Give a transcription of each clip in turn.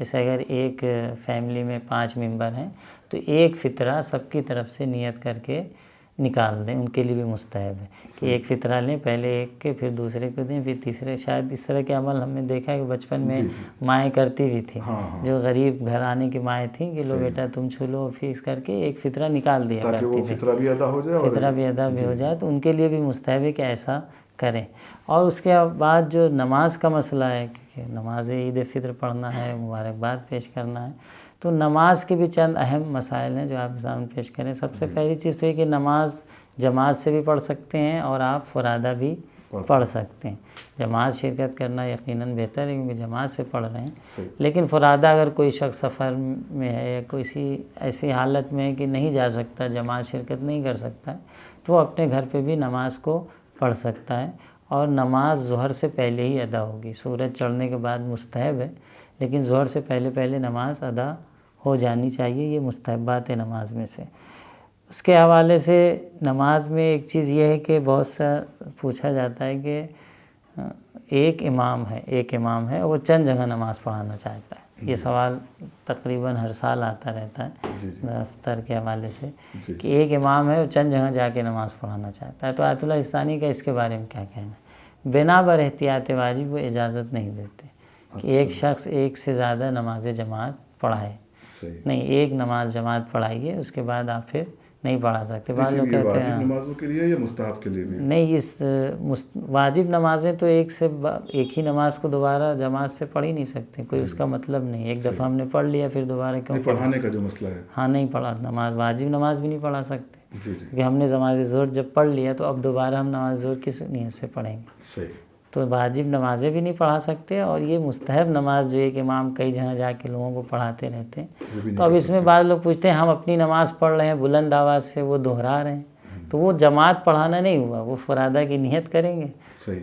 جیسے اگر ایک فیملی میں 5 ممبر ہیں تو ایک فطرہ سب کی طرف سے نیت کر کے نکال دیں، ان کے لیے بھی مستحب ہے کہ ایک فطرہ لیں، پہلے ایک کے پھر دوسرے کو دیں پھر تیسرے. شاید اس طرح کے عمل ہم نے دیکھا ہے کہ بچپن میں مائیں کرتی بھی تھیں، جو غریب گھرانے کی مائیں تھیں کہ لو بیٹا تم چھو لو، فیس کر کے ایک فطرہ نکال دیا کرتی تھی، فطرہ بھی ادا ہو جائے، فطرہ بھی ادا بھی ہو جائے. تو ان کے لیے بھی مستحب ہے کہ ایسا کریں. اور اس کے بعد جو نماز کا مسئلہ ہے، کیونکہ نماز عید فطر پڑھنا ہے، مبارکباد پیش کرنا ہے، تو نماز کے بھی چند اہم مسائل ہیں جو آپ کے سامنے پیش کریں. سب سے پہلی چیز تو یہ کہ نماز جماعت سے بھی پڑھ سکتے ہیں اور آپ فرادہ بھی پڑھ سکتے ہیں. جماعت شرکت کرنا یقیناً بہتر ہے کیونکہ جماعت سے پڑھ رہے ہیں، لیکن فرادہ اگر کوئی شخص سفر میں ہے یا کوئی ایسی حالت میں ہے کہ نہیں جا سکتا، جماعت شرکت نہیں کر سکتا ہے، تو وہ اپنے گھر پہ بھی نماز کو پڑھ سکتا ہے. اور نماز ظہر سے پہلے ہی ادا ہوگی. سورج چڑھنے کے بعد مستحب ہے، لیکن ظہر سے پہلے نماز ادا ہو جانی چاہیے. یہ مستحبات نماز میں سے. اس کے حوالے سے نماز میں ایک چیز یہ ہے کہ بہت سا پوچھا جاتا ہے کہ ایک امام ہے وہ چند جگہ نماز پڑھانا چاہتا ہے. یہ سوال تقریباً ہر سال آتا رہتا ہے دفتر کے حوالے سے کہ ایک امام ہے وہ چند جگہ جا کے نماز پڑھانا چاہتا ہے. تو آیت اللہ سستانی کا اس کے بارے میں کیا کہنا ہے؟ بنا بر احتیاط واجب وہ اجازت نہیں دیتے کہ ایک شخص ایک سے زیادہ نماز جماعت پڑھائے. نہیں، ایک نماز جماعت پڑھائیے، اس کے بعد آپ پھر نہیں پڑھا سکتے. بعض لوگ کہتے ہیں نمازوں کے لیے یا مستحب کے لیے بھی؟ نہیں، اس واجب نمازیں تو ایک ہی نماز کو دوبارہ جماعت سے پڑھ ہی نہیں سکتے، کوئی اس کا مطلب نہیں. ایک دفعہ ہم نے پڑھ لیا پھر دوبارہ کیوں پڑھانے کا جو مسئلہ ہے؟ ہاں، نہیں پڑھا نماز، واجب نماز بھی نہیں پڑھا سکتے کیونکہ ہم نے نماز ظہر جب پڑھ لیا تو اب دوبارہ ہم نماز ظہر کس نیت سے پڑھیں گے؟ تو واجب نمازیں بھی نہیں پڑھا سکتے. اور یہ مستحب نماز جو ایک امام کئی جگہ جا کے لوگوں کو پڑھاتے رہتے ہیں، تو اب اس میں بعض لوگ پوچھتے ہیں ہم اپنی نماز پڑھ رہے ہیں بلند آواز سے، وہ دہرا رہے ہیں، تو وہ جماعت پڑھانا نہیں ہوا، وہ فرادہ کی نیت کریں گے.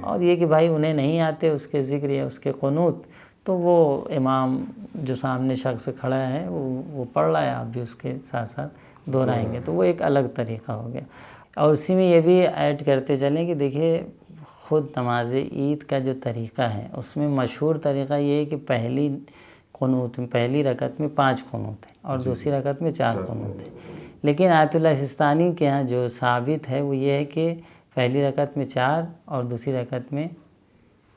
اور یہ کہ بھائی انہیں نہیں آتے اس کے ذکر یا اس کے قنوت، تو وہ امام جو سامنے شخص کھڑا ہے وہ پڑھ رہا ہے، آپ بھی اس کے ساتھ ساتھ دہرائیں گے، تو وہ ایک الگ طریقہ ہو گیا. اور اسی میں یہ بھی ایڈ کرتے چلیں کہ دیکھیے خود نماز عید کا جو طریقہ ہے اس میں مشہور طریقہ یہ ہے کہ پہلی رکعت میں 5 قنوت ہیں اور دوسری رکعت میں 4 قنوت ہیں. لیکن آیت اللہ سستانی کے ہاں جو ثابت ہے وہ یہ ہے کہ پہلی رکعت میں 4 اور دوسری رکعت میں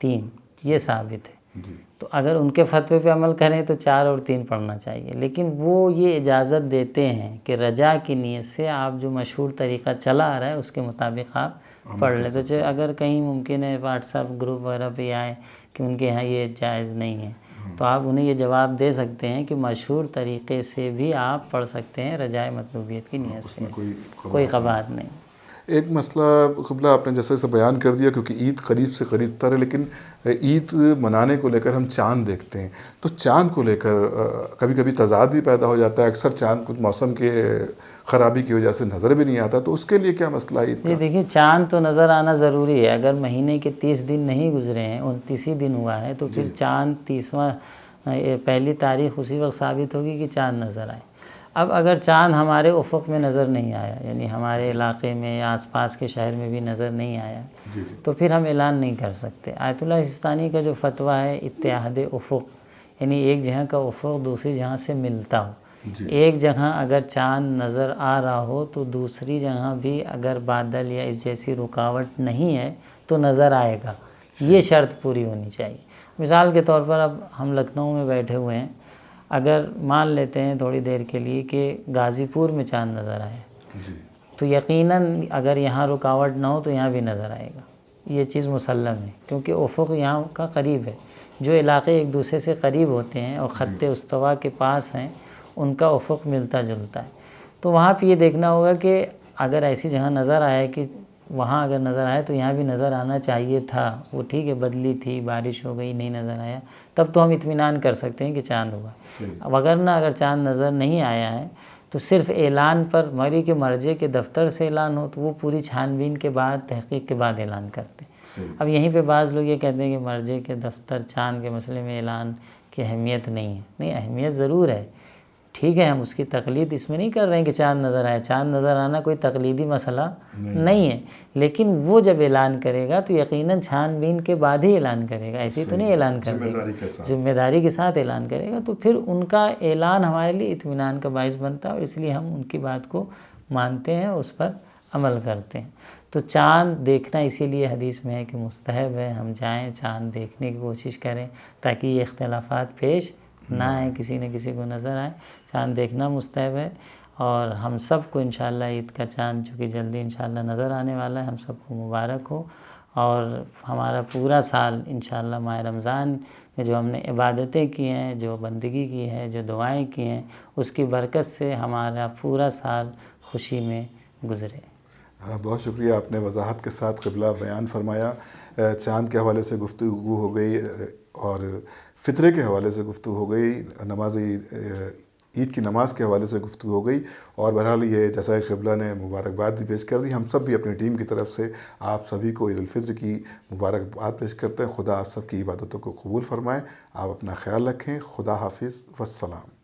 3، یہ ثابت ہے. تو اگر ان کے فتوے پہ عمل کریں تو 4 اور 3 پڑھنا چاہیے، لیکن وہ یہ اجازت دیتے ہیں کہ رجا کی نیت سے آپ جو مشہور طریقہ چلا آ رہا ہے اس کے مطابق آپ پڑھ لیں. تو اگر کہیں ممکن ہے واٹس ایپ گروپ وغیرہ پہ آئے کہ ان کے یہاں یہ جائز نہیں ہے، تو آپ انہیں یہ جواب دے سکتے ہیں کہ مشہور طریقے سے بھی آپ پڑھ سکتے ہیں رجائے مطلوبیت کی نیت سے، کوئی قباحت نہیں. ایک مسئلہ قبلہ آپ نے جیسے بیان کر دیا، کیونکہ عید قریب سے قریب تر ہے، لیکن عید منانے کو لے کر ہم چاند دیکھتے ہیں، تو چاند کو لے کر کبھی کبھی تضاد بھی پیدا ہو جاتا ہے. اکثر چاند کچھ موسم کے خرابی کی وجہ سے نظر بھی نہیں آتا، تو اس کے لیے کیا مسئلہ ہے عید کا؟ دیکھیے چاند تو نظر آنا ضروری ہے. اگر مہینے کے 30 دن نہیں گزرے ہیں، 29 دن ہوا ہے، تو پھر چاند 30واں پہلی تاریخ اسی وقت ثابت ہوگی کہ چاند نظر آئے. اب اگر چاند ہمارے افق میں نظر نہیں آیا، یعنی ہمارے علاقے میں آس پاس کے شہر میں بھی نظر نہیں آیا، تو پھر ہم اعلان نہیں کر سکتے. آیت اللہ سستانی کا جو فتویٰ ہے اتحاد افق، یعنی ایک جگہ کا افق دوسری جگہ سے ملتا ہو. ایک جگہ اگر چاند نظر آ رہا ہو تو دوسری جگہ بھی اگر بادل یا اس جیسی رکاوٹ نہیں ہے تو نظر آئے گا. یہ شرط پوری ہونی چاہیے. مثال کے طور پر اب ہم لکھنؤ میں بیٹھے ہوئے ہیں، اگر مان لیتے ہیں تھوڑی دیر کے لیے کہ غازی پور میں چاند نظر آئے، تو یقیناً اگر یہاں رکاوٹ نہ ہو تو یہاں بھی نظر آئے گا. یہ چیز مسلم ہے کیونکہ افق یہاں کا قریب ہے. جو علاقے ایک دوسرے سے قریب ہوتے ہیں اور خط استوا کے پاس ہیں ان کا افق ملتا جلتا ہے، تو وہاں پہ یہ دیکھنا ہوگا کہ اگر ایسی جگہ نظر آئے کہ وہاں اگر نظر آئے تو یہاں بھی نظر آنا چاہیے تھا. وہ ٹھیک ہے بدلی تھی، بارش ہو گئی، نہیں نظر آیا، تب تو ہم اطمینان کر سکتے ہیں کہ چاند ہوا. وگرنہ اگر چاند نظر نہیں آیا ہے تو صرف اعلان پر مری کے مرجع کے دفتر سے اعلان ہو تو وہ پوری چھان بین کے بعد تحقیق کے بعد اعلان کرتے ہیں. اب یہیں پہ بعض لوگ یہ کہتے ہیں کہ مرجع کے دفتر چاند کے مسئلے میں اعلان کی اہمیت نہیں ہے. نہیں، اہمیت ضرور ہے، ٹھیک ہے، ہم اس کی تقلید اس میں نہیں کر رہے ہیں کہ چاند نظر آئے، چاند نظر آنا کوئی تقلیدی مسئلہ نہیں ہے، لیکن وہ جب اعلان کرے گا تو یقیناً چھان بین کے بعد ہی اعلان کرے گا، ایسے تو نہیں اعلان کر دے گا، ذمہ داری کے ساتھ اعلان کرے گا، تو پھر ان کا اعلان ہمارے لیے اطمینان کا باعث بنتا ہے، اور اس لیے ہم ان کی بات کو مانتے ہیں، اس پر عمل کرتے ہیں۔ تو چاند دیکھنا اسی لیے حدیث میں ہے کہ مستحب ہے، ہم جائیں چاند دیکھنے کی کوشش کریں تاکہ یہ اختلافات پیش نہ آئیں، کسی نہ کسی کو نظر آئے۔ چاند دیکھنا مستحب ہے، اور ہم سب کو انشاءاللہ عید کا چاند جو کہ جلدی انشاءاللہ نظر آنے والا ہے، ہم سب کو مبارک ہو، اور ہمارا پورا سال انشاءاللہ ماہ رمضان میں جو ہم نے عبادتیں کی ہیں، جو بندگی کی ہے، جو دعائیں کی ہیں، اس کی برکت سے ہمارا پورا سال خوشی میں گزرے۔ بہت شکریہ، آپ نے وضاحت کے ساتھ قبلہ بیان فرمایا۔ چاند کے حوالے سے گفتگو ہو گئی، اور فطرے کے حوالے سے گفتگو ہو گئی، عید کی نماز کے حوالے سے گفتگو ہو گئی، اور بہرحال یہ جیسا کہ قبلہ نے مبارکباد بھی پیش کر دی، ہم سب بھی اپنی ٹیم کی طرف سے آپ سبھی کو عید الفطر کی مبارکباد پیش کرتے ہیں۔ خدا آپ سب کی عبادتوں کو قبول فرمائے۔ آپ اپنا خیال رکھیں۔ خدا حافظ، والسلام۔